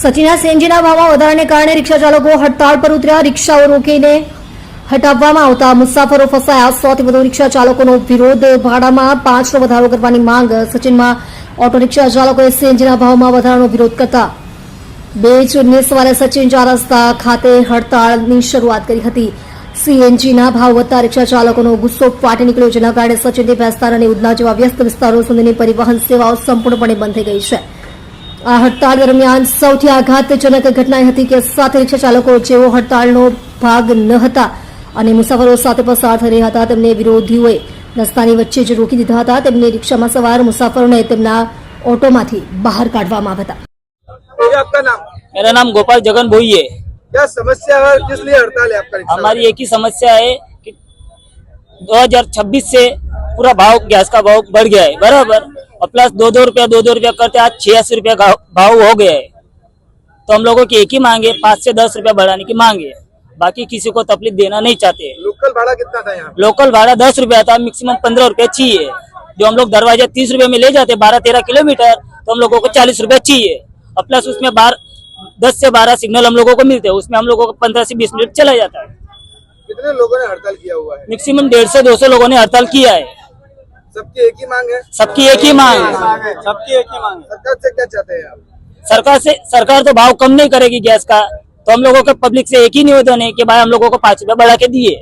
સચિનના સીએનજીના ભાવમાં વધારાને કારણે રિક્ષા ચાલકો હડતાળ પર ઉતર્યા। રિક્ષાઓ રોકીને હટાવવામાં આવતા મુસાફરો ફસાયા। 100 થી વધુ રિક્ષા ચાલકોનો વિરોધ। ભાડામાં 5નો વધારો કરવાની માંગ। સચિનમાં ઓટો રિક્ષા ચાલકોએ સીએનજીના ભાવમાં વધારાનો વિરોધ કરતા 2 જૂનની સવારે સચિન 4 રસ્તા ખાતે હડતાળની શરૂઆત કરી હતી। સીએનજીના ભાવ વધતા રિક્ષા ચાલકોનો ગુસ્સો ફાટી નીકળ્યો, જેના કારણે સચિનથી ભેસ્તાન અને ઉધના જેવા વ્યસ્ત વિસ્તારો સુધીની પરિવહન સેવાઓ સંપૂર્ણપણે બંધ થઈ ગઈ છે। આ હડતાળ દરમિયાન સૌથી આઘાતજનક ઘટના એ હતી કે 7 રિક્ષા ચાલકો જેઓ હડતાળનો ભાગ ન હતા અને મુસાફરો સાથે પસાર થઈ રહ્યા હતા, તેમને વિરોધીઓએ રસ્તાની વચ્ચે જ રોકી દીધા હતા। તેમને રિક્ષામાં સવાર મુસાફરોને તેમના ઓટોમાંથી બહાર કાઢવામાં આવ્યા હતા। आपका नाम? मेरा नाम गोपाल जगन भोई है। क्या समस्या है, किस लिए हड़ताल है आपका? हमारी एक ही समस्या है कि 2026 से पूरा भाव गैस का भाव बढ़ गया है बराबर, और प्लस 2-2 रुपया करते आज 86 रुपया का भाव हो गया है। तो हम लोगों की एक ही मांग है, 5 से 10 रुपया बढ़ाने की मांग है। बाकी किसी को तकलीफ देना नहीं चाहते। लोकल भाड़ा कितना था यहाँ? लोकल भाड़ा 10 रुपया था, मैक्सिमम 15 रुपया चाहिए। जो हम लोग दरवाजा 30 रुपये में ले जाते 12-13 किलोमीटर, तो हम लोगों को 40 रुपया चाहिए। और प्लस उसमें 10 से 12 सिग्नल हम लोगों को मिलते हैं, उसमें हम लोगों को 15 से 20 मिनट चला जाता है। कितने लोगों ने हड़ताल किया हुआ है? मैक्सिमम 150 से 200 लोगों ने हड़ताल किया है। सबकी एक ही मांग है? सबकी एक ही मांग है। सबकी एक ही मांग है। सरकार से क्या चाहते हैं आप? सरकार तो भाव कम नहीं करेगी गैस का, तो हम लोगों को पब्लिक से एक ही निवेदन है कि भाई हम लोगों को 5 रुपया बढ़ा के दिए।